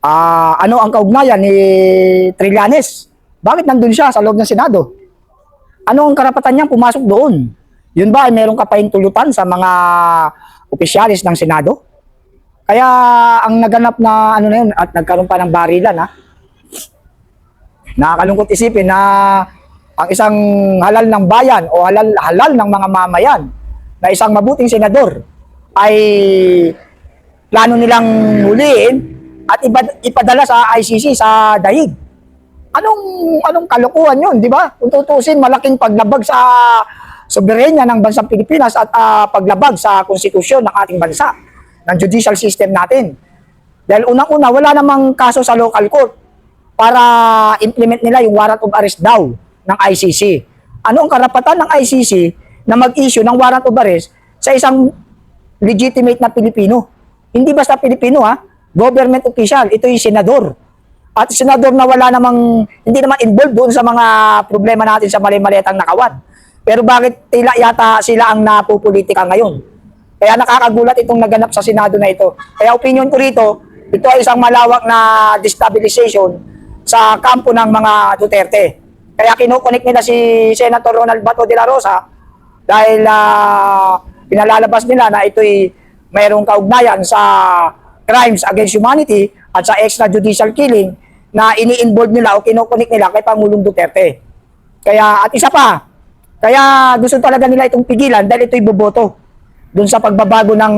Ano ang kaugnayan ni Trillanes? Bakit nandun siya sa loob ng Senado? Ano ang karapatan niyang pumasok doon? Yun ba ay meron kapahintulutan sa mga opisyalis ng Senado? Kaya ang naganap na ano na yun at nagkaroon pa ng barilan Nakakalungkot isipin na ang isang halal ng bayan o halal ng mga mamayan na isang mabuting senador ay plano nilang huliin at ipadala sa ICC sa daig. Anong kalokohan yun, di ba? Kung tutusin, malaking paglabag sa soberenya ng bansang Pilipinas at paglabag sa konstitusyon ng ating bansa, ng judicial system natin. Dahil unang-una, wala namang kaso sa local court para implement nila yung warrant of arrest daw ng ICC. Ano ang karapatan ng ICC na mag-issue ng warrant of arrest sa isang legitimate na Pilipino? Hindi basta Pilipino government official, ito yung senador. At senador na wala namang, hindi naman involved doon sa mga problema natin sa mali-maliatang nakawan. Pero bakit tila yata sila ang napupolitika ngayon? Kaya nakakagulat itong naganap sa Senado na ito. Kaya opinion ko rito, ito ay isang malawak na destabilization sa kampo ng mga Duterte. Kaya kinukunik nila si Senator Ronald Bato de la Rosa dahil pinalalabas nila na ito'y mayroong kaugnayan sa crimes against humanity at sa extrajudicial killing na ini-involve nila o kinukunik nila kay Pangulong Duterte. Kaya, at isa pa, kaya gusto talaga nila itong pigilan dahil ito'y boboto dun sa pagbabago ng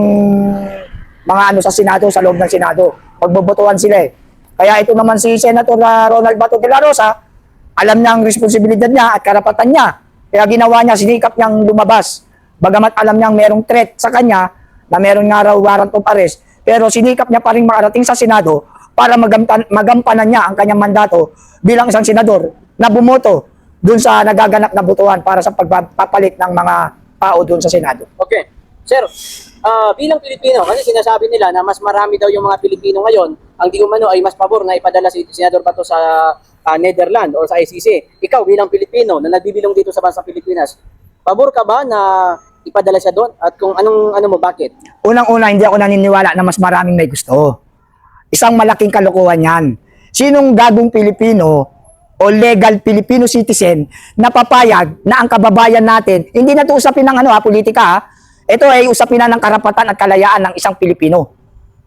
mga sa Senado, sa loob ng Senado. Magbobotohan sila Kaya ito naman si Senator Ronald Bato de la Rosa, alam niya ang responsibilidad niya at karapatan niya. Kaya ginawa niya, sinikap niyang lumabas. Bagamat alam niyang merong threat sa kanya na meron nga raw warrant of arrest, pero sinikap niya pa rin makarating sa Senado para magampanan niya ang kanyang mandato bilang isang senador na bumoto dun sa nagaganap na botohan para sa pagpapalit ng mga tao dun sa Senado. Okay. Sir, bilang Pilipino, kasi sinasabi nila na mas marami daw yung mga Pilipino ngayon, ang di umano ay mas pabor na ipadala si Senador Bato sa Netherlands o sa ICC. Ikaw bilang Pilipino na nagbibilong dito sa bansang Pilipinas, pabor ka ba na ipadala siya doon? At kung ano mo, bakit? Unang-una, hindi ako naniniwala na mas maraming may gusto. Isang malaking kalokohan yan. Sinong gagong Pilipino o legal Filipino citizen na papayag na ang kababayan natin, hindi na ito usapin ng politika Ito ay usapin na ng karapatan at kalayaan ng isang Pilipino.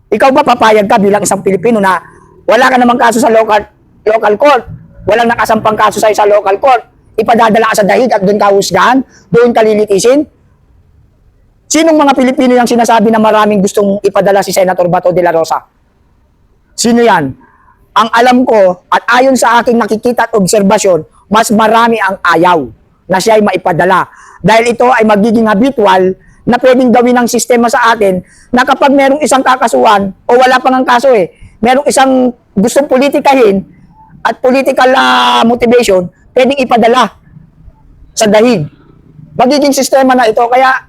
Ikaw ba papayag ka bilang isang Pilipino na wala ka namang kaso sa local court, walang nakasampang kaso sa local court, ipadadala ka sa daig at doon ka husgahan, doon ka lilitisin? Sinong mga Pilipino yung sinasabi na maraming gustong ipadala si Senator Bato de la Rosa? Sino yan? Ang alam ko at ayon sa aking nakikita at obserbasyon, mas marami ang ayaw na siya ay maipadala. Dahil ito ay magiging habitual na pwedeng gawin ng sistema sa atin na kapag merong isang kakasuhan o wala pang ang kaso merong isang gustong politikahin at political motivation, pwedeng ipadala sa dahig. Magiging sistema na ito. Kaya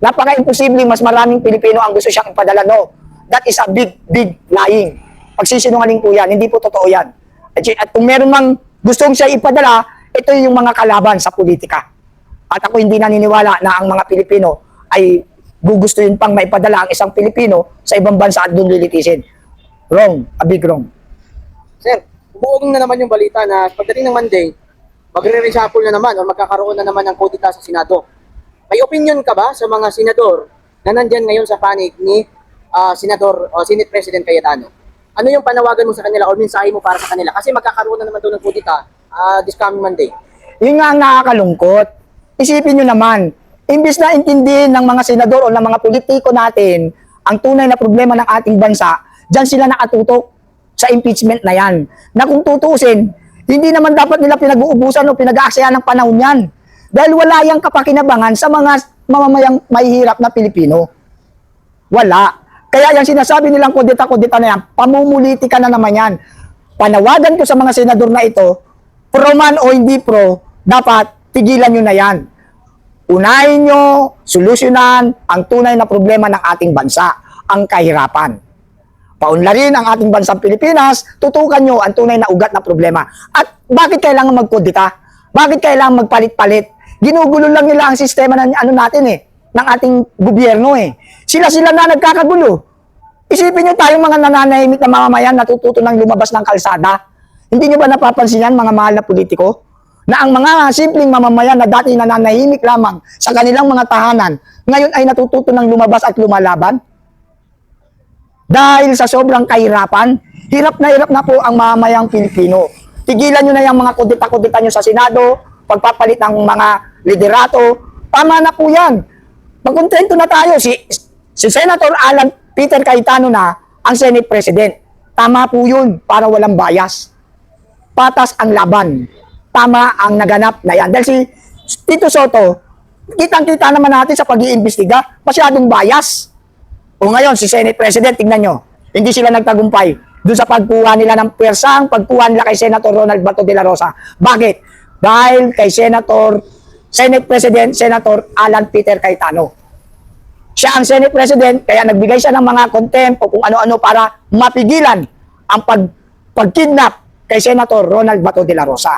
napaka-imposible mas maraming Pilipino ang gusto siyang ipadala. No, that is a big lying. Pagsisinungaling po yan, hindi po totoo yan. At kung meron mang gustong siya ipadala, ito yung mga kalaban sa politika. At ako hindi naniniwala na ang mga Pilipino ay gugustuhin pang maipadala ang isang Pilipino sa ibang bansa at doon lilitisin. Wrong, a big wrong. Sir, buong na naman yung balita na pagdating ng Monday, magre-reshuffle na naman o magkakaroon na naman ng kudita sa Senado. May opinion ka ba sa mga senador na nandyan ngayon sa panig ni Senate President Cayetano? Ano yung panawagan mo sa kanila o mensahe mo para sa kanila? Kasi magkakaroon na naman doon ng kudita this coming Monday. Yun nga ang nakakalungkot. Isipin nyo naman, imbis na intindihin ng mga senador o ng mga politiko natin ang tunay na problema ng ating bansa, dyan sila nakatutok sa impeachment na yan. Na kung tutusin, hindi naman dapat nila pinag-uubusan o pinag-aaksayan ng panahon yan. Dahil wala yung kapakinabangan sa mga mamamayang mahihirap na Pilipino. Wala. Kaya yung sinasabi nilang kudita-kudita na yan, pamumulitika na naman yan. Panawagan ko sa mga senador na ito, pro man o hindi pro, dapat tigilan nyo na yan. Unahin nyo, solusyonan ang tunay na problema ng ating bansa, ang kahirapan. Paunlarin ang ating bansang Pilipinas, tutukan nyo ang tunay na ugat na problema. At bakit kailangan magkudita? Bakit kailangan magpalit-palit? Ginugulo lang nila ang sistema ng natin ng ating gobyerno Sila na nagkakagulo. Isipin nyo tayong mga nananahimik na mamamayan natututo ng lumabas ng kalsada. Hindi nyo ba napapansin yan, mga mahal na politiko? Na ang mga simpleng mamamayan na dati nananahimik lamang sa kanilang mga tahanan, ngayon ay natututo ng lumabas at lumalaban? Dahil sa sobrang kahirapan, hirap na po ang mamamayang Pilipino. Tigilan nyo na yung mga kudita-kudita nyo sa Senado, pagpapalit ng mga liderato. Tama na po yan. Magkontento na tayo. Si Senator Alan Peter Cayetano na ang Senate President. Tama po yun para walang bias. Patas ang laban. Tama ang naganap na yan. Dahil si Tito Soto, kitang-kita naman natin sa pag-iimbestiga, masyadong bias. O ngayon, si Senate President, tingnan nyo, hindi sila nagtagumpay doon sa pagkuha nila ng pwersang, pagkuha nila kay Senator Ronald Bato de la Rosa. Bakit? Dahil kay Senate President, Senator Alan Peter Cayetano. Siya ang Senate President, kaya nagbigay siya ng mga contempt o kung ano-ano para mapigilan ang pagkidnap kay Senator Ronald Bato de la Rosa.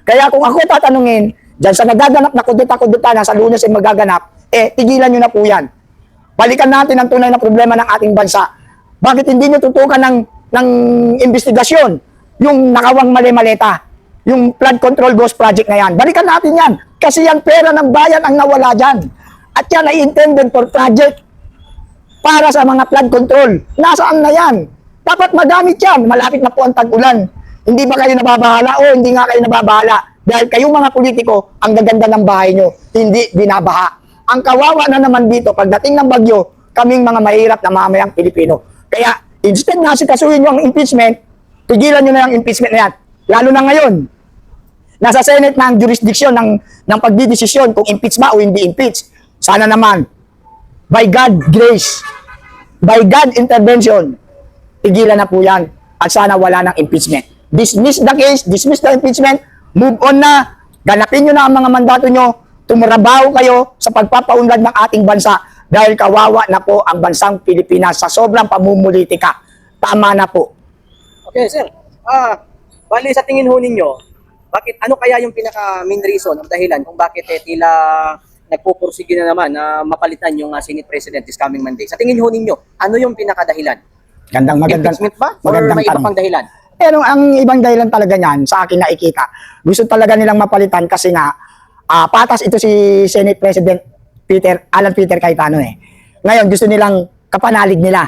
Kaya kung ako tatanungin, dyan sa nagaganap na kudita-kudita na sa Lunes ay magaganap, tigilan nyo na po yan. Balikan natin ang tunay na problema ng ating bansa. Bakit hindi nyo tutukan ng investigasyon yung nakawang mali-maleta, yung flood control ghost project na yan? Balikan natin yan. Kasi yan pera ng bayan ang nawala dyan. At yan ay intended for project para sa mga flood control. Nasaan na yan? Dapat magamit yan. Malapit na po ang tag-ulan. Hindi ba kayo nababahala? O hindi nga kayo nababahala. Dahil kayong mga politiko, ang gaganda ng bahay nyo, hindi binabaha. Ang kawawa na naman dito, pagdating ng bagyo, kaming mga mahirap na mamayang Pilipino. Kaya, instead na sikasuhin nyo ang impeachment, tigilan nyo na yung impeachment na yan. Lalo na ngayon, nasa Senate na ang jurisdiction ng pagdidesisyon kung impeach ba o hindi impeach. Sana naman, by God grace, by God intervention, tigilan na po yan at sana wala ng impeachment. Dismiss the case, dismiss the impeachment, move on na, ganapin nyo na ang mga mandato nyo, tumurabaho kayo sa pagpapaunlad ng ating bansa dahil kawawa na po ang bansang Pilipinas sa sobrang pamumulitika. Tama na po. Okay, sir. Bali sa tingin ho ninyo, ano kaya yung pinaka main reason o dahilan kung bakit tila nagpupursige na naman na mapalitan yung Senate President this coming Monday? Sa tingin ho ninyo, ano yung pinaka-dahilan? Magandang Impeachment ba? Or may iba pang dahilan? Pero ang ibang dahilan talaga niyan, sa akin nakikita, gusto talaga nilang mapalitan kasi nga, patas ito si Senate President Alan Peter Cayetano eh. Ngayon, gusto nilang kapanalig nila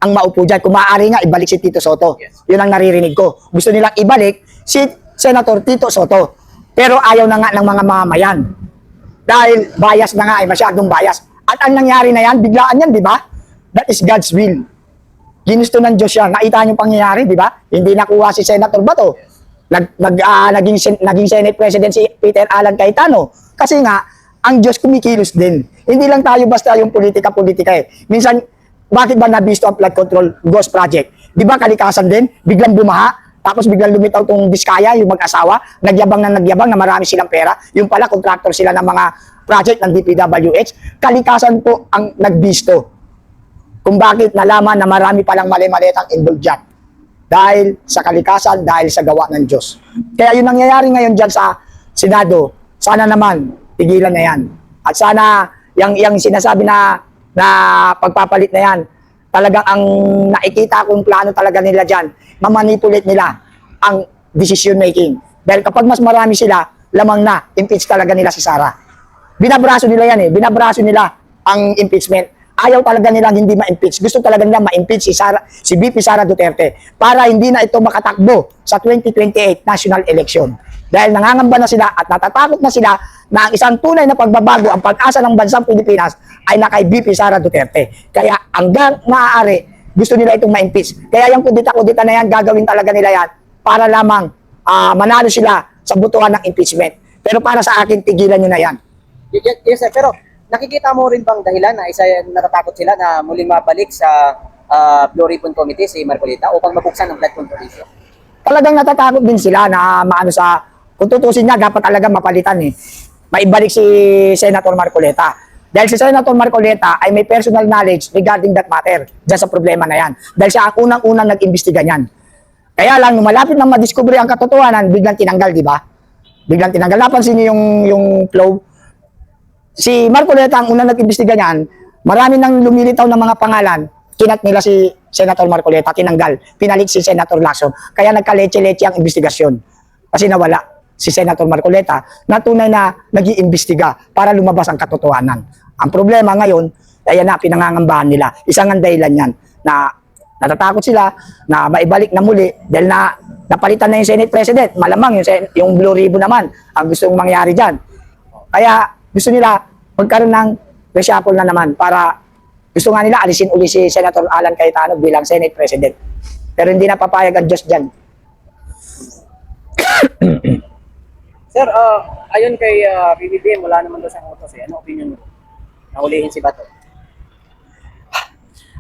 ang maupo dyan. Kung maaari nga, ibalik si Tito Soto. Yes. Yun ang naririnig ko. Gusto nilang ibalik si Senator Tito Soto. Pero ayaw na nga ng mga mamamayan. Dahil bias na nga ay masyadong bias. At ang nangyari na yan, biglaan yan, di ba? That is God's will. Ginusto ng Diyos yan. Nakita niyo pangyayari, di ba? Hindi nakuha si Senator Bato. Naging Senate President si Peter Alan Cayetano. Kasi nga, ang Diyos kumikilos din. Hindi lang tayo basta yung politika-politika eh. Minsan, bakit ba nabisto ang flood control ghost project? Di ba kalikasan din? Biglang bumaha. Tapos biglang lumitaw tong Diskaya, yung mag-asawa, nagyabang na marami silang pera. Yung pala, contractor sila ng mga project ng DPWH. Kalikasan po ang nagbisto. Kung bakit nalaman na marami palang mali-malitang involved dyan. Dahil sa kalikasan, dahil sa gawa ng Diyos. Kaya yun nangyayari ngayon dyan sa Senado. Sana naman, tigilan na yan. At sana, yung sinasabi na pagpapalit na yan, talagang ang nakikita kong plano talaga nila dyan, mamanipulate nila ang decision making. Dahil kapag mas marami sila, lamang na, impeach talaga nila si Sara. Binabraso nila yan eh. Binabraso nila ang impeachment. Ayaw talaga nilang hindi ma-impeach. Gusto talaga nilang ma-impeach si VP Sara Duterte para hindi na ito makatakbo sa 2028 national election. Dahil nangangamba na sila at natatakot na sila na ang isang tunay na pagbabago, ang pag-asa ng bansang Pilipinas ay na kay VP Sara Duterte. Kaya hanggang maaari, gusto nila itong ma-impeach. Kaya yung kudita-kudita na yan, gagawin talaga nila yan para lamang manalo sila sa butuhan ng impeachment. Pero para sa akin, tigilan nyo na yan. Yes, sir. Pero nakikita mo rin bang dahilan na natatakot sila na muling mabalik sa Blue Ribbon Committee si Marcolita upang mabuksan ang flood control issue? Talagang natatakot din sila na kung tutusin niya, dapat talaga mapalitan eh. Maibalik si Senator Marcoleta. Dahil si Senator Marcoleta ay may personal knowledge regarding that matter dyan sa problema na yan. Dahil siya ang unang-unang nag-imbestiga niyan. Kaya lang, nung malapit nang madiskubre ang katotohanan, biglang tinanggal, di ba? Biglang tinanggal. Napansin niyo yung flow? Si Marcoleta ang unang nag-imbestiga niyan, marami nang lumilitaw ng mga pangalan kinat nila si Senator Marcoleta, tinanggal, pinalit si Senator Lacson. Kaya nagka-leche-leche ang investigasyon. Kasi nawala si Senator Marcoleta na tunay na nag-iimbestiga para lumabas ang katotohanan. Ang problema ngayon, ayan na, pinangangambahan nila. Isang ang dahilan yan na natatakot sila na maibalik na muli dahil na napalitan na yung Senate President. Malamang yung Blue Ribbon naman ang gustong mangyari dyan. Kaya gusto nila magkaroon ng reshuffle na naman para gusto nga nila alisin uli si Senator Alan Cayetano bilang Senate President. Pero hindi na papayag ang Diyos dyan. Sir, ayon kay PBBM, wala naman daw siyang utos eh. Ano opinion mo? Nahulihin si Bato.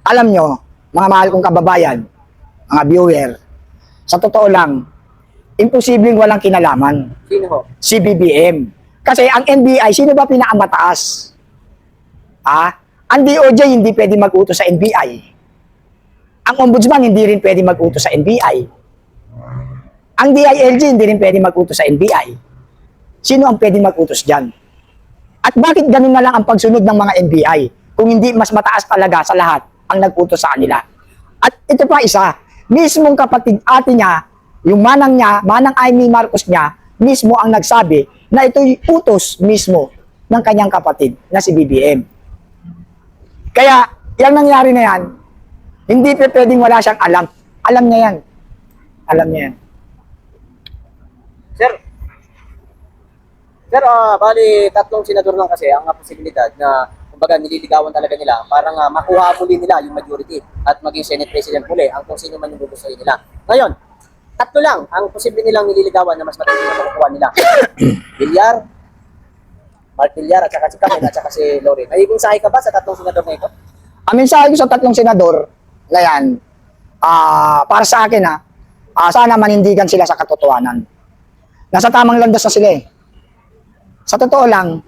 Alam nyo, mga mahal kong kababayan, mga viewer, sa totoo lang, imposibleng walang kinalaman. Sino ho? Si BBM. Kasi ang NBI, sino ba pinakamataas? Ang DOJ hindi pwede mag-utos sa NBI. Ang Ombudsman hindi rin pwede mag-utos sa NBI. Ang DILG hindi rin pwede mag-utos sa NBI. Sino ang pwede mag-utos dyan? At bakit ganun na lang ang pagsunod ng mga NBI kung hindi mas mataas talaga sa lahat ang nag-utos sa kanila? At ito pa isa, mismong kapatid ate niya, yung manang niya, manang Amy Marcos niya, mismo ang nagsabi na ito'y utos mismo ng kanyang kapatid na si BBM. Kaya, yung nangyari na yan, hindi pa pwedeng wala siyang alam. Alam niya yan. Alam niya yan. Sir, bali tatlong senador lang kasi ang posibilidad na kumbaga nililigawan talaga nila para nga makuha muli nila yung majority at maging Senate President muli ang kung sino man yung gugustuhin nila. Ngayon, tatlo lang ang posible nilang nililigawan na mas matindi na makukuha nila. Villar, Mark Villar at saka si Camel at saka si Loren. May mensahe ka ba sa tatlong senador na ito? Ang mensahe ko sa tatlong senador na yan, para sa akin sana manindigan sila sa katotohanan. Nasa tamang landas na sila eh. Sa totoo lang,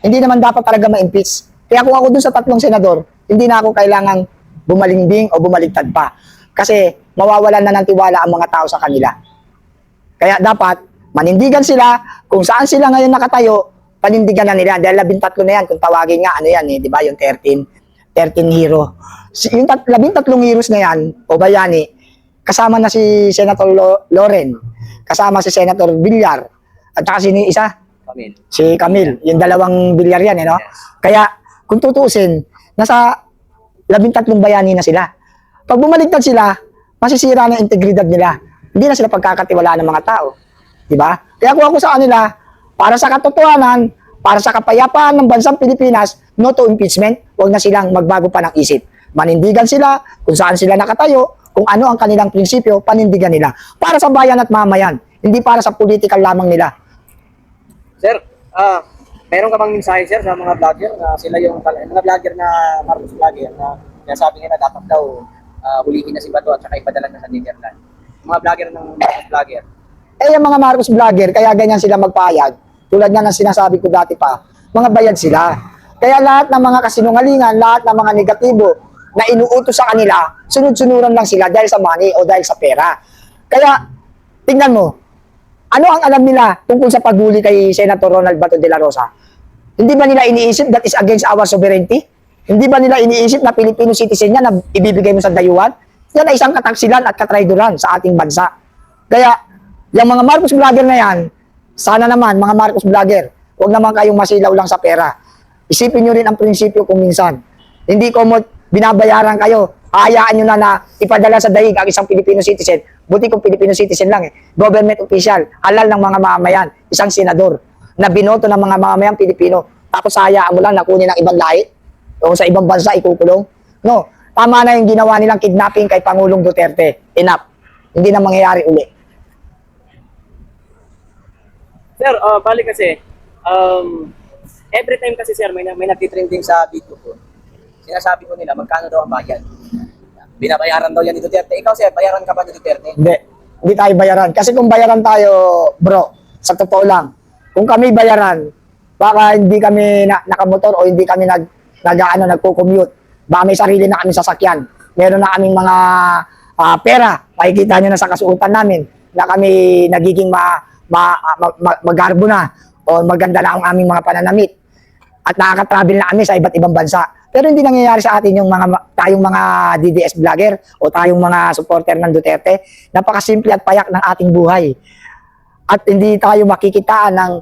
hindi naman dapat talaga ma-impeach. Kaya kung ako dun sa tatlong senador, hindi na ako kailangang bumalingbing o bumaligtad pa. Kasi mawawalan na ng tiwala ang mga tao sa kanila. Kaya dapat manindigan sila kung saan sila ngayon nakatayo, panindigan na nila. Dahil 13 na yan, kung tawagin nga, ano yan di ba? Yung 13 hero. Yung 13 heroes na yan, o bayani, kasama na si Senator Loren, kasama si Senator Villar, at saka sino yung isa? Camel. Si Camille, yung dalawang bilyar yan, no? Yes. Kaya, kung tutuusin, nasa 13 bayani na sila. Pag bumaligtad sila, masisira na integridad nila. Hindi na sila pagkakatiwalaan ng mga tao. Di ba? Kaya kung ako sa kanila, para sa katotohanan, para sa kapayapaan ng bansang Pilipinas, no to impeachment, huwag na silang magbago pa ng isip. Manindigan sila kung saan sila nakatayo, kung ano ang kanilang prinsipyo, panindigan nila. Para sa bayan at mamayan, hindi para sa political lamang nila. Sir, meron ka bang mensahe sir sa mga vlogger na sila yung mga vlogger na Marcos vlogger na sabi nila dapat daw hulihin na si Bato at saka ipadala na sa Netherlands. Mga vlogger ng Marcos vlogger. Yung mga Marcos vlogger, kaya ganyan sila magpayag. Tulad nga ng sinasabi ko dati pa, mga bayad sila. Kaya lahat ng mga kasinungalingan, lahat ng mga negatibo na inuutos sa kanila, sunod-sunuran lang sila dahil sa money o dahil sa pera. Kaya, tingnan mo, ano ang alam nila tungkol sa paghuli kay Senator Ronald Bato de la Rosa? Hindi ba nila iniisip that is against our sovereignty? Hindi ba nila iniisip na Filipino citizen niya na ibibigay mo sa dayuhan? Yan ay isang kataksilan at katrayduran sa ating bansa. Kaya, yung mga Marcos vlogger na yan, sana naman, mga Marcos vlogger, huwag naman kayong masilaw lang sa pera. Isipin nyo rin ang prinsipyo kung minsan. Hindi ko binabayaran kayo, hayaan nyo na ipadala sa daig ang isang Filipino citizen. Buti kung Filipino citizen lang government official, halal ng mga mamamayan, isang senador, na binoto ng mga mamamayang Pilipino. Tapos hayaan mo lang na kunin ng ibang lahi o sa ibang bansa ikukulong. No, tama na yung ginawa nilang kidnapping kay Pangulong Duterte. Enough. Hindi na mangyayari uli. Sir, balik kasi, every time kasi sir, may nagtitrending sa video ko. Sinasabi ko nila, magkano daw ang bayad? Binabayaran daw yan ni Duterte. Ikaw sir, bayaran ka ba ni Duterte? Hindi tayo bayaran. Kasi kung bayaran tayo, bro, sa totoo lang, kung kami bayaran, baka hindi kami nakamotor o hindi kami nagko-commute. Baka may sarili na kami sasakyan. Meron na kaming mga pera. Makikita nyo na sa kasuotan namin na kami nagiging magarbo na o maganda na ang aming mga pananamit. at nakaka-travel na kami sa iba't ibang bansa. Pero hindi nangyayari sa atin yung tayong mga DDS vlogger o tayong mga supporter ng Duterte. Napakasimple at payak ng ating buhay. At hindi tayo makikitaan ng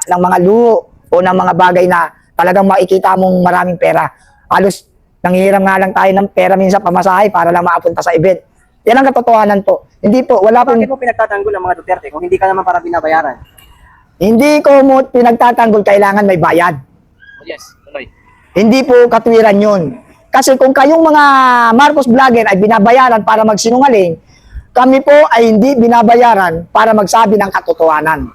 mga luho o ng mga bagay na talagang makikita mong maraming pera. Halos nanghihiram nga lang tayo ng pera minsan pamasahe para lang maapunta sa event. Yan ang katotohanan po. Hindi po, wala pong... Bakit mo pinagtatanggol ang mga Duterte kung hindi ka naman para binabayaran? Hindi ko mo pinagtatanggol, kailangan may bayad. Yes, tuloy. Hindi po katwiran yun. Kasi kung kayong mga Marcos vlogger ay binabayaran para magsinungaling, kami po ay hindi binabayaran para magsabi ng katotohanan.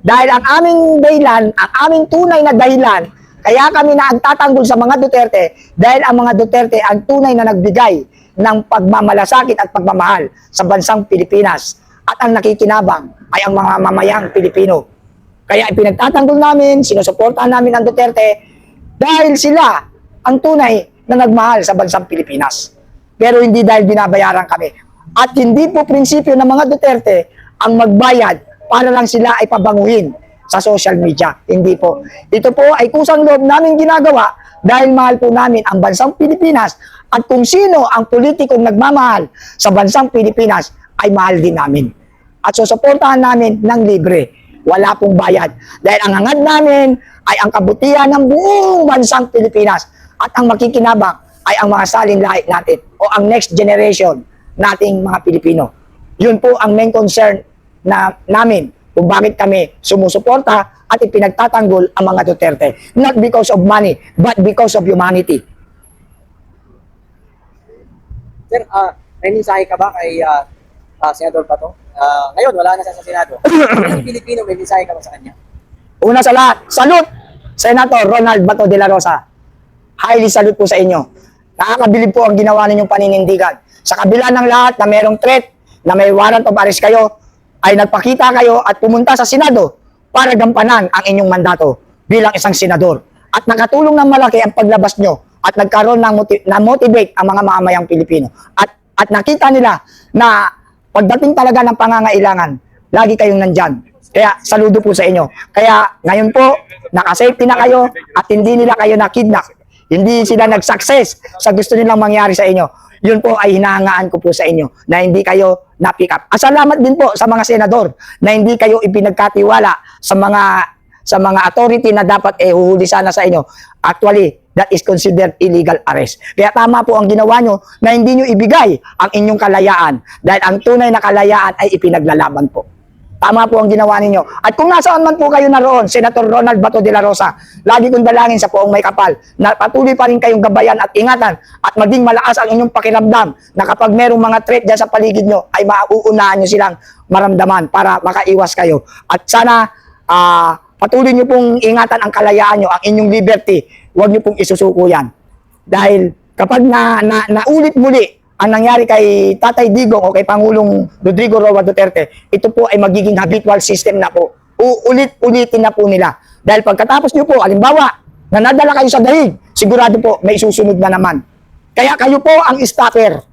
Dahil ang aming dahilan, ang aming tunay na dahilan, kaya kami na ang tatanggol sa mga Duterte, dahil ang mga Duterte ang tunay na nagbigay ng pagmamalasakit at pagmamahal sa bansang Pilipinas. At ang nakikinabang ay ang mga mamayang Pilipino. Kaya ipinagtatanggol namin, sinusuportahan namin ang Duterte, dahil sila ang tunay na nagmahal sa bansang Pilipinas. Pero hindi dahil binabayaran kami. At hindi po prinsipyo ng mga Duterte ang magbayad para lang sila ay pabanguhin sa social media. Hindi po. Ito po ay kusang loob namin ginagawa dahil mahal po namin ang bansang Pilipinas at kung sino ang politikong nagmamahal sa bansang Pilipinas ay mahal din namin. At susuportahan namin ng libre. Wala pong bayad. Dahil ang hangad namin ay ang kabutihan ng buong bansang Pilipinas at ang makikinabang ay ang mga salin lahi natin o ang next generation nating mga Pilipino. Yun po ang main concern namin kung bakit kami sumusuporta at ipinagtatanggol ang mga Duterte. Not because of money, but because of humanity. Sir, may mensahe ka ba kay Senador Bato? Ngayon, wala na siya sa Senado. Ang Pilipino, may mensahe ka ba sa kanya? Una sa lahat, salute! Senator Ronald Bato de la Rosa. Highly salute po sa inyo. Nakakabilib po ang ginawa ninyong paninindigan. Sa kabila ng lahat na mayroong threat, na may warrant of arrest kayo, ay nagpakita kayo at pumunta sa Senado para gampanan ang inyong mandato bilang isang senador. At nakatulong ng malaki ang paglabas nyo at nagkaroon na motivate ang mga mamamayang Pilipino. At nakita nila na pagdating talaga ng pangangailangan, lagi kayong nandyan. Kaya saludo po sa inyo. Kaya ngayon po, nakasafety na kayo at hindi nila kayo na-kidnap. Hindi sila nag-success sa gusto nilang mangyari sa inyo. Yun po ay hinahangaan ko po sa inyo na hindi kayo na-pick up. At salamat din po sa mga senador na hindi kayo ipinagkatiwala sa mga authority na dapat huhuli sana sa inyo. Actually, that is considered illegal arrest. Kaya tama po ang ginawa nyo na hindi nyo ibigay ang inyong kalayaan dahil ang tunay na kalayaan ay ipinaglalaban po. Tama po ang ginawa ninyo. At kung nasaan man po kayo naroon, Senator Ronald Bato de la Rosa, lagi kong dalangin sa poong may kapal na patuloy pa rin kayong gabayan at ingatan at maging malakas ang inyong pakiramdam na kapag merong mga threat dyan sa paligid nyo, ay mauunahan nyo silang maramdaman para makaiwas kayo. At sana patuloy nyo pong ingatan ang kalayaan nyo, ang inyong liberty. Huwag nyo pong isusuko yan. Dahil kapag naulit muli ang nangyari kay Tatay Digong o kay Pangulong Rodrigo Roa Duterte, ito po ay magiging habitual system na po. Ulit-ulitin na po nila. Dahil pagkatapos nyo po, halimbawa, na nadala kayo sa dahig, sigurado po may susunod na naman. Kaya kayo po ang stopper.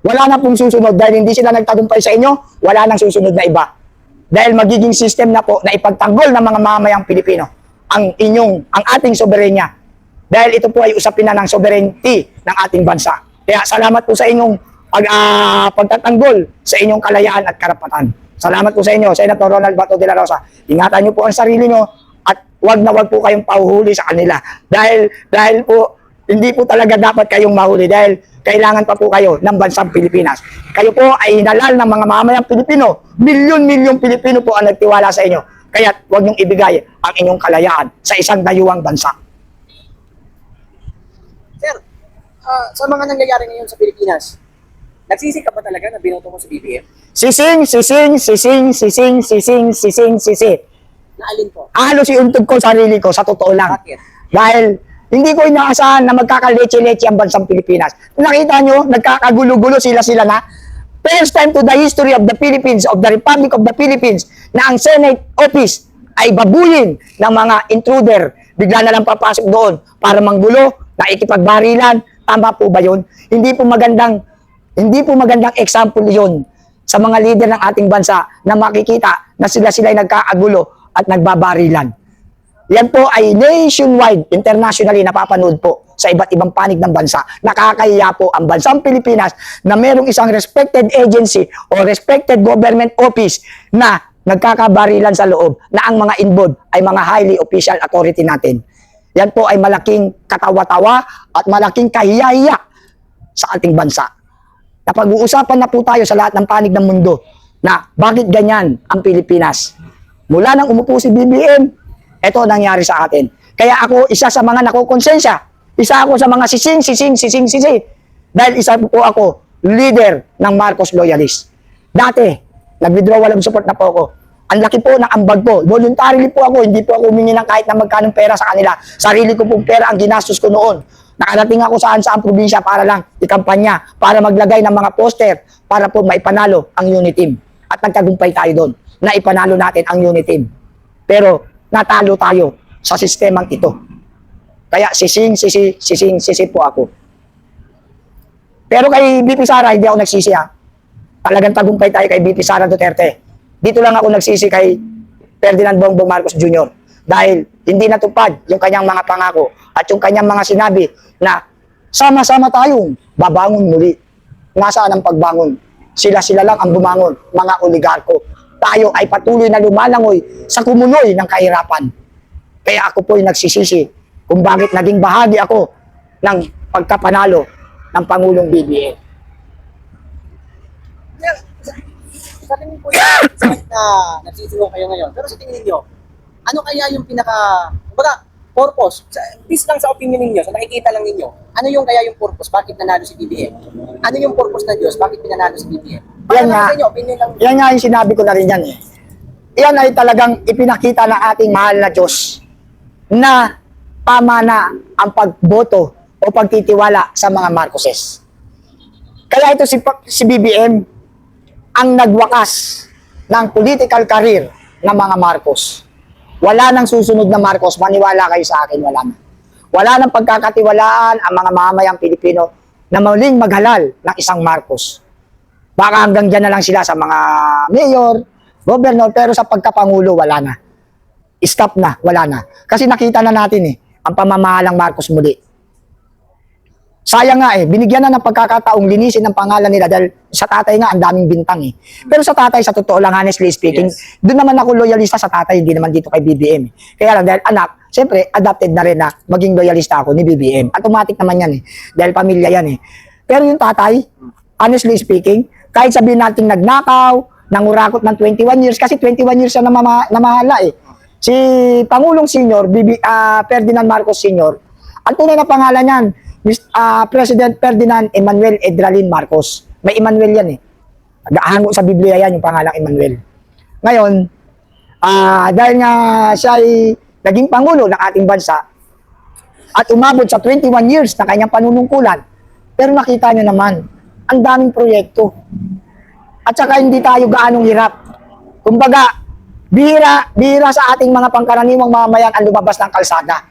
Wala na pong susunod dahil hindi sila nagtagumpay sa inyo, wala nang susunod na iba. Dahil magiging system na po na ipagtanggol ng mga mamayang Pilipino ang ating soberenya. Dahil ito po ay usapin na ng sovereignty ng ating bansa. Kaya salamat po sa inyong pagtatanggol sa inyong kalayaan at karapatan. Salamat po sa inyo, Senator Ronald Bato de la Rosa. Ingatan niyo po ang sarili niyo at wag po kayong pahuhuli sa kanila. Dahil po, hindi po talaga dapat kayong mahuli dahil kailangan pa po kayo ng bansang Pilipinas. Kayo po ay hinalal ng mga mamayang Pilipino. Milyon-milyong Pilipino po ang nagtiwala sa inyo. Kaya wag niyong ibigay ang inyong kalayaan sa isang dayuhang bansa. Sir, sa mga nangyayari ngayon sa Pilipinas, nagsisi ka ba talaga na binoto mo sa BBM? Sising. Naalin po? Halos iuntog ko sarili ko sa totoo lang. Bakit? Dahil hindi ko inaasahan na magkakaleche-leche ang bansang Pilipinas. Nakita nyo, nagkakagulo-gulo sila na. First time to the history of the Philippines, of the Republic of the Philippines, na ang Senate office ay babuyin ng mga intruder. Bigla na lang papasok doon para manggulo, nakikipagbarilan. Tama po ba yun? Hindi po magandang example yun sa mga leader ng ating bansa na makikita na sila ay nagkakagulo at nagbabarilan. Yan po ay nationwide, internationally napapanood po sa iba't ibang panig ng bansa. Nakakahiya po ang bansang Pilipinas na merong isang respected agency o respected government office na nagkakabarilan sa loob na ang mga involved ay mga highly official authority natin. Yan po ay malaking katawa-tawa at malaking kahiya-hiya sa ating bansa. Napag-uusapan na po tayo sa lahat ng panig ng mundo na bakit ganyan ang Pilipinas. Mula nang umupo si BBM, ito ang nangyari sa atin. Kaya ako isa sa mga nakukonsensya. Isa ako sa mga sising. Dahil isa po ako leader ng Marcos loyalist. Dati, nag-withdrawal of support na po ako. Ang laki po ng ambag ko. Voluntarily po ako. Hindi po ako humingi ng kahit na magkanong pera sa kanila. Sarili ko pong pera ang ginastos ko noon. Nakarating ako saan probinsya para lang ikampanya, para maglagay ng mga poster, para po maipanalo ang unit team. At nagtagumpay tayo doon na ipanalo natin ang unit team. Pero natalo tayo sa sistemang ito. Kaya sising po ako. Pero kay BP Sara, hindi ako nagsisi ha. Talagang tagumpay tayo kay BP Sara Duterte. Dito lang ako nagsisi kay Ferdinand Bongbong Marcos Jr. Dahil hindi natupad yung kanyang mga pangako at yung kanyang mga sinabi na sama-sama tayong babangon muli. Nasaan ang pagbangon? Sila-sila lang ang bumangon, mga oligarko. Tayo ay patuloy na lumalangoy sa kumunoy ng kahirapan. Kaya ako po'y nagsisisi kung bakit naging bahagi ako ng pagkapanalo ng Pangulong BBM. Sa tingin po na nagsisilong kayo ngayon, pero sa tingin ninyo, ano kaya yung purpose? Please lang sa opinion ninyo, sa nakikita lang ninyo, ano yung kaya yung purpose? Bakit nanalo si BBM? Ano yung purpose ng Diyos? Bakit pinanalo si BBM? Yan nga, Sa inyo, opinion lang. yan nga yung sinabi ko na rin yan eh. Yan ay talagang ipinakita ng ating mahal na Diyos na tama na ang pagboto o pagtitiwala sa mga Marcoses. Kaya ito si BBM ang nagwakas ng political career ng mga Marcos. Wala nang susunod na Marcos, maniwala kayo sa akin, wala na. Wala nang pagkakatiwalaan ang mga mamayang Pilipino na muling maghalal ng isang Marcos. Baka hanggang dyan na lang sila sa mga mayor, governor, pero sa pagkapangulo, wala na. Stop na, wala na. Kasi nakita na natin ang pamamahalang Marcos muli. Sayang nga binigyan na ng pagkakataong linisin ng pangalan nila dahil sa tatay nga ang daming bintang Pero sa tatay, sa totoo lang, honestly speaking, doon naman ako loyalista sa tatay, hindi naman dito kay BBM. Kaya lang dahil anak, siyempre adopted na rin na maging loyalista ako ni BBM. Automatic naman yan dahil pamilya yan Pero yung tatay, honestly speaking, kahit sabihin natin nagnakaw, nangurakot ng 21 years, kasi 21 years siya namahala Si Pangulong Senior, Ferdinand Marcos Senior, ang tunay na pangalan niyan, President Ferdinand Emmanuel Edralin Marcos. May Emmanuel yan Nag-ahango sa Biblia yan yung pangalang Emmanuel. Ngayon, dahil nga siya ay naging Pangulo ng ating bansa at umabot sa 21 years na kanyang panunungkulan, pero nakita nyo naman, ang daming proyekto. At saka hindi tayo gaanong hirap. Kumbaga, bihira sa ating mga pangkaraniwang mamamayan ang lumabas ng kalsada.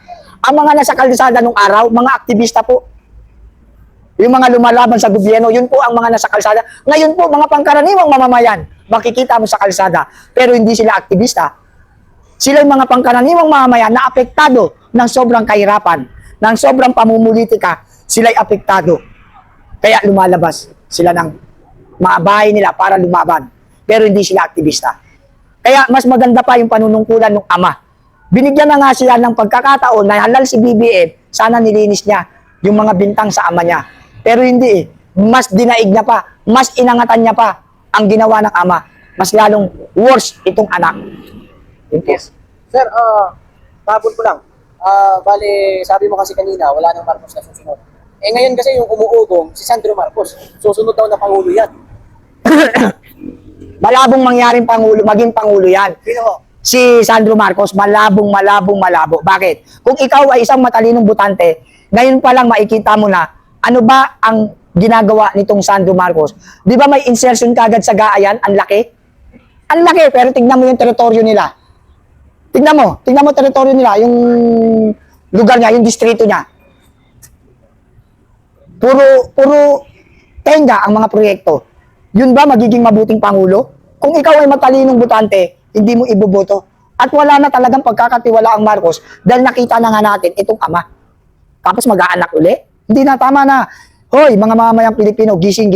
Ang mga nasa kalsada nung araw, mga aktivista po. Yung mga lumalaban sa gobyerno, yun po ang mga nasa kalsada. Ngayon po, mga pangkaraniwang mamamayan, makikita mo sa kalsada, pero hindi sila aktivista. Sila yung mga pangkaraniwang mamamayan na apektado ng sobrang kahirapan, ng sobrang pamumulitika, sila'y apektado. Kaya lumalabas sila ng mga bahay nila para lumaban, pero hindi sila aktivista. Kaya mas maganda pa yung panunungkulan ng ama. Binigyan na nga siya ng pagkakataon na halal si BBM, sana nilinis niya yung mga bintang sa ama niya. Pero hindi mas dinaig na pa, mas inangatan niya pa ang ginawa ng ama. Mas lalong worse itong anak. Yes. Sir, tabol ko lang. Bale, sabi mo kasi kanina, wala nang Marcos na susunod. Ngayon kasi yung umuugong, si Sandro Marcos, susunod daw na Pangulo yan. Malabong mangyaring Pangulo, maging Pangulo yan. Sino? Si Sandro Marcos, malabo. Bakit? Kung ikaw ay isang matalinong butante, ngayon pa lang makikita mo na ano ba ang ginagawa nitong Sandro Marcos. Di ba may insertion kagad sa Gaayan? Ang laki. Ang laki, pero tignan mo yung teritoryo nila. Tignan mo teritoryo nila, yung lugar niya, yung distrito niya. Puro tenga ang mga proyekto. Yun ba magiging mabuting Pangulo? Kung ikaw ay matalinong butante, hindi mo iboboto. At wala na talagang pagkakatiwala ang Marcos dahil nakita na nga natin itong ama. Tapos mag-aanak uli. Hindi na, tama na. Hoy, mga mamamayang Pilipino, gising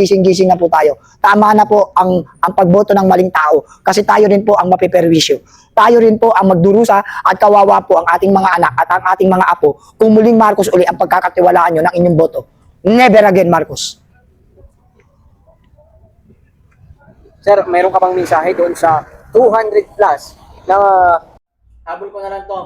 na po tayo. Tama na po ang pagboto ng maling tao kasi tayo rin po ang mapiperwisyo. Tayo rin po ang magdurusa at kawawa po ang ating mga anak at ang ating mga apo kung muling Marcos uli ang pagkakatiwalaan nyo ng inyong boto. Never again, Marcos. Sir, meron ka bang mensahe doon sa 200 plus na habol ko na lang to.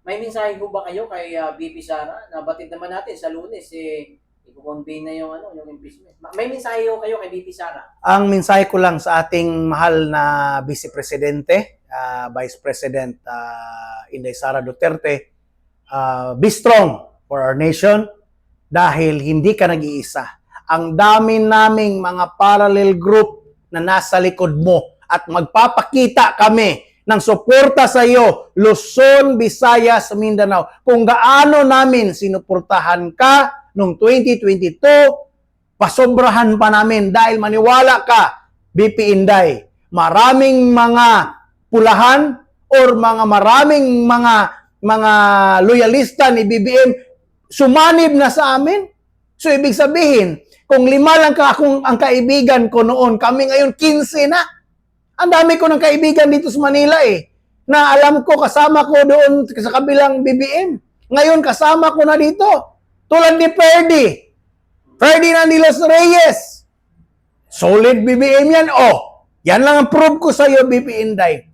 May mensahe po ba kayo kay VP Sara? Nabatid naman natin sa Lunes i-convene na yung yung impeachment. May mensahe po kayo kay VP Sara? Ang mensahe ko lang sa ating mahal na Vice Presidente, Vice President Inday Sara Duterte, be strong for our nation dahil hindi ka nag-iisa. Ang dami naming mga parallel group na nasa likod mo at magpapakita kami ng suporta sa iyo, Luzon, Visayas, Mindanao. Kung gaano namin sinuportahan ka noong 2022, pasobrahan pa namin dahil maniwala ka, BP Inday, maraming mga pulahan or maraming mga loyalista ni BBM sumanib na sa amin. So ibig sabihin, kung 5 lang ang kaibigan ko noon, kami ngayon 15 na. Ang dami ko ng kaibigan dito sa Manila na alam ko kasama ko doon sa kabilang BBM. Ngayon kasama ko na dito. Tulad ni Ferdinand de los Reyes. Solid BBM yan. Yan lang ang proof ko sa iyo, BP Inday.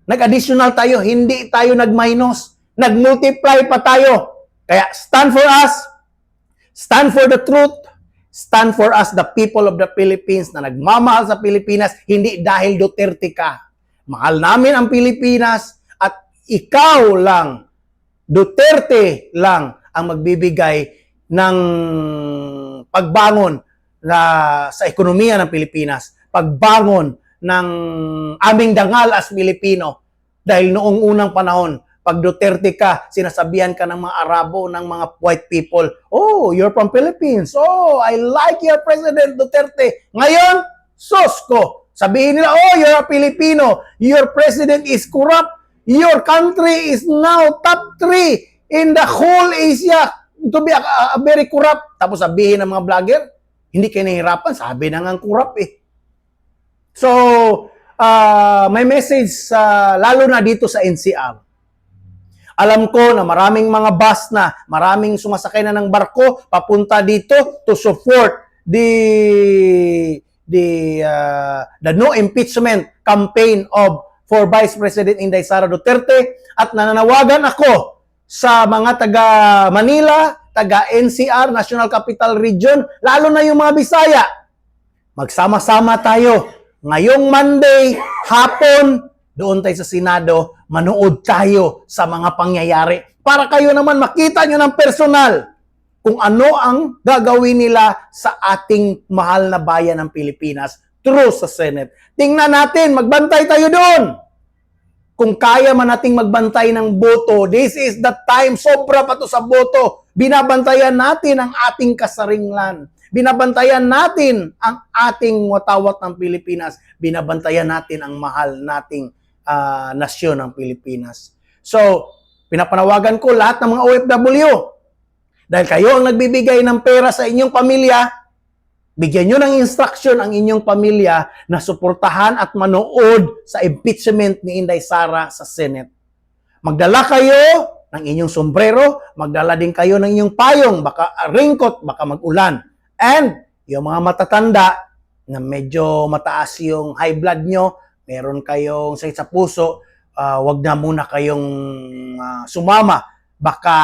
Nag-additional tayo, hindi tayo nag-minus. Nag-multiply pa tayo. Kaya stand for us. Stand for the truth. Stand for us, the people of the Philippines na nagmamahal sa Pilipinas, hindi dahil Duterte ka. Mahal namin ang Pilipinas at ikaw lang, Duterte lang ang magbibigay ng pagbangon sa ekonomiya ng Pilipinas, pagbangon ng aming dangal as Pilipino. Dahil noong unang panahon, pag Duterte ka, sinasabihan ka ng mga Arabo, ng mga white people, oh, you're from Philippines. Oh, I like your President Duterte. Ngayon, sos ko. Sabihin nila, oh, you're a Filipino. Your president is corrupt. Your country is now top 3 in the whole Asia to be a very corrupt. Tapos sabihin ng mga vlogger, hindi kayo nahihirapan. Sabi na nga corrupt So, may message lalo na dito sa NCR. Alam ko na maraming mga bus na, maraming sumasakay na ng barko papunta dito to support the no impeachment campaign for Vice President Inday Sara Duterte at nananawagan ako sa mga taga Manila, taga NCR, National Capital Region, lalo na yung mga Bisaya. Magsama-sama tayo. Ngayong Monday, hapon, doon tayo sa Senado, manood tayo sa mga pangyayari para kayo naman makita nyo ng personal kung ano ang gagawin nila sa ating mahal na bayan ng Pilipinas through sa Senate. Tingnan natin, magbantay tayo doon. Kung kaya man nating magbantay ng boto, this is the time, sobra pa to sa boto. Binabantayan natin ang ating kasaringlan. Binabantayan natin ang ating watawat ng Pilipinas. Binabantayan natin ang mahal nating nasyon ng Pilipinas. So, pinapanawagan ko lahat ng mga OFW. Dahil kayo ang nagbibigay ng pera sa inyong pamilya, bigyan nyo ng instruction ang inyong pamilya na suportahan at manood sa impeachment ni Inday Sara sa Senate. Magdala kayo ng inyong sombrero, magdala din kayo ng inyong payong, baka raincoat, baka mag-ulan. And yung mga matatanda na medyo mataas yung high blood nyo, meron kayong sakit sa puso, wag na muna kayong sumama. Baka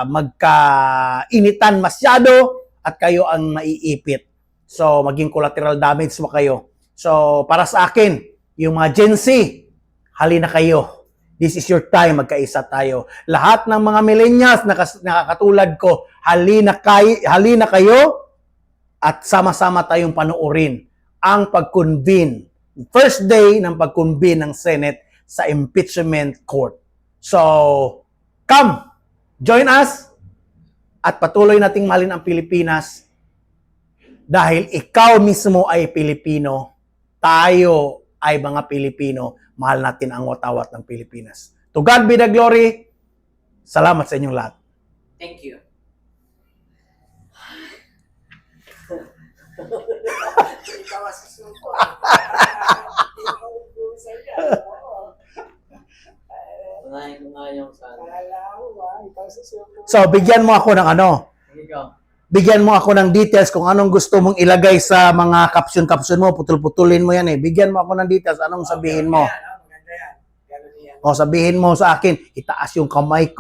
magkainitan masyado at kayo ang maiipit. So, maging collateral damage mo kayo. So, para sa akin, yung mga Gen Z, halina kayo. This is your time, magkaisa tayo. Lahat ng mga millennials na nakakatulad ko, halina kayo at sama-sama tayong panoorin ang pag-convene. First day ng pag-convene ng Senate sa impeachment court. So, come, join us at patuloy nating mahalin ang Pilipinas dahil ikaw mismo ay Pilipino, tayo ay mga Pilipino. Mahal natin ang watawat ng Pilipinas. To God be the glory. Salamat sa inyong lahat. Thank you. Tunahin ko nga yung sana. So, bigyan mo ako ng ano? Ikaw. Bigyan mo ako ng details kung anong gusto mong ilagay sa mga caption mo. Putul-putulin mo yan eh. Bigyan mo ako ng details. Anong sabihin mo? O sabihin mo sa akin, itaas yung kamay ko.